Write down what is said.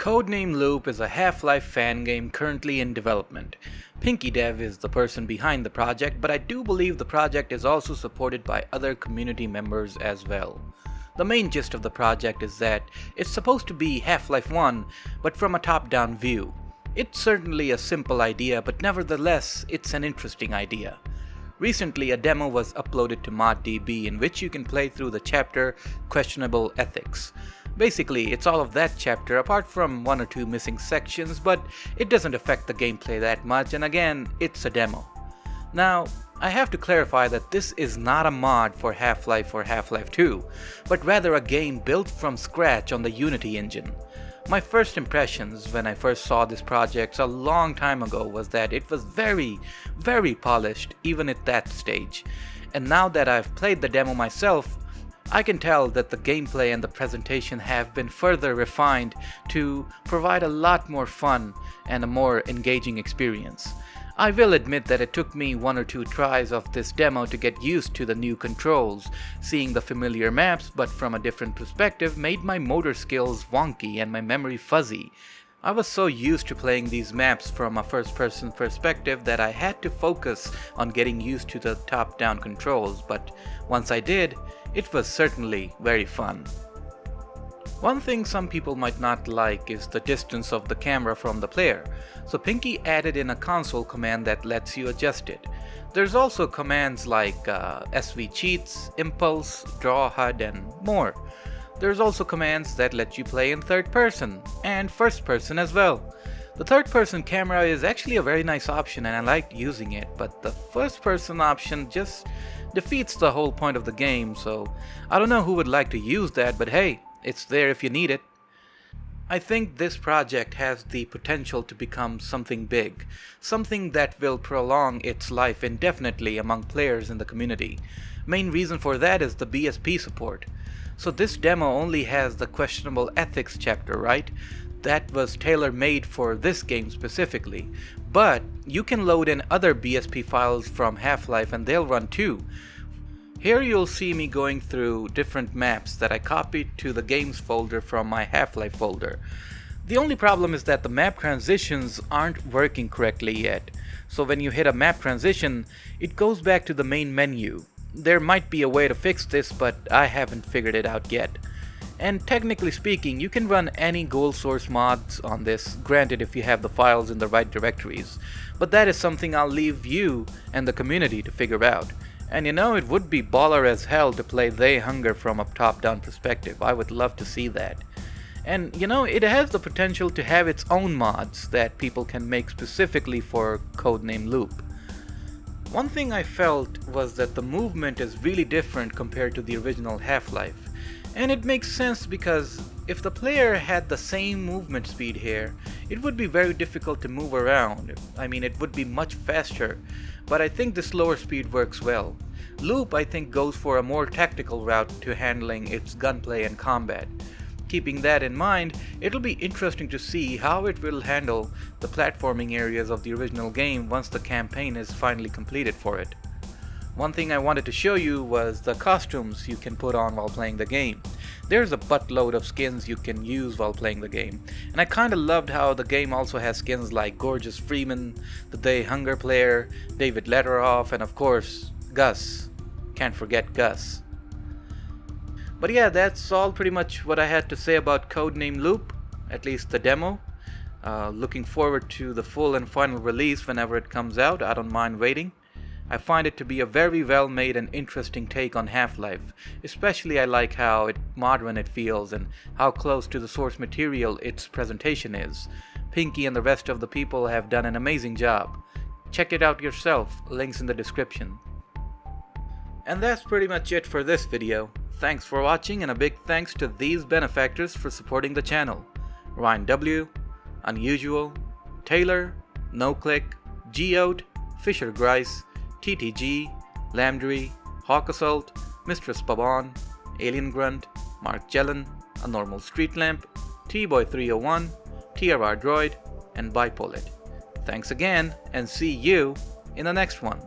Codename Loop is a Half-Life fan game currently in development. Pinky Dev is the person behind the project, but I do believe the project is also supported by other community members as well. The main gist of the project is that it's supposed to be Half-Life 1, but from a top-down view. It's certainly a simple idea, but nevertheless, it's an interesting idea. Recently, a demo was uploaded to ModDB in which you can play through the chapter Questionable Ethics. Basically, it's all of that chapter apart from one or two missing sections, but it doesn't affect the gameplay that much, and again, it's a demo. Now, I have to clarify that this is not a mod for Half-Life or Half-Life 2, but rather a game built from scratch on the Unity engine. My first impressions when I first saw this project a long time ago was that it was very polished even at that stage. And now that I've played the demo myself, I can tell that the gameplay and the presentation have been further refined to provide a lot more fun and a more engaging experience. I will admit that it took me one or two tries of this demo to get used to the new controls. Seeing the familiar maps but from a different perspective made my motor skills wonky and my memory fuzzy. I was so used to playing these maps from a first-person perspective that I had to focus on getting used to the top-down controls, but once I did, it was certainly very fun. One thing some people might not like is the distance of the camera from the player, so Pinky added in a console command that lets you adjust it. There's also commands like SV cheats, impulse, draw HUD, and more. There's also commands that let you play in third person and first person as well. The third person camera is actually a very nice option and I liked using it, but the first person option just defeats the whole point of the game, so I don't know who would like to use that, but hey, it's there if you need it. I think this project has the potential to become something big, something that will prolong its life indefinitely among players in the community. Main reason for that is the BSP support. So this demo only has the Questionable Ethics chapter, right? That was tailor-made for this game specifically. But you can load in other BSP files from Half-Life and they'll run too. Here you'll see me going through different maps that I copied to the games folder from my Half-Life folder. The only problem is that the map transitions aren't working correctly yet. So when you hit a map transition, it goes back to the main menu. There might be a way to fix this, but I haven't figured it out yet. And technically speaking, you can run any goal source mods on this, granted if you have the files in the right directories. But that is something I'll leave you and the community to figure out. And you know, it would be baller as hell to play They Hunger from a top-down perspective. I would love to see that. And you know, it has the potential to have its own mods that people can make specifically for Codename Loop. One thing I felt was that the movement is really different compared to the original Half-Life. And it makes sense because if the player had the same movement speed here, it would be very difficult to move around. I mean, it would be much faster, but I think the slower speed works well. Loop, I think, goes for a more tactical route to handling its gunplay and combat. Keeping that in mind, it'll be interesting to see how it will handle the platforming areas of the original game once the campaign is finally completed for it. One thing I wanted to show you was the costumes you can put on while playing the game. There's a buttload of skins you can use while playing the game, and I kinda loved how the game also has skins like Gorgeous Freeman, the They Hunger player, David Letteroff, and of course, Gus. Can't forget Gus. But yeah, that's all pretty much what I had to say about Codename Loop, at least the demo. Looking forward to the full and final release whenever it comes out. I don't mind waiting. I find it to be a very well made and interesting take on Half-Life. Especially I like how modern it feels and how close to the source material its presentation is. Pinky and the rest of the people have done an amazing job. Check it out yourself, links in the description. And that's pretty much it for this video. Thanks for watching and a big thanks to these benefactors for supporting the channel. Ryan W, Unusual, Taylor, NoClick, Geode, Fisher Grice, TTG, Lamdry, Hawk Assault, Mistress Paban, Alien Grunt, Mark Jellen, A Normal Street Lamp, T-Boy301, TRR Droid, and Bipolit. Thanks again and see you in the next one.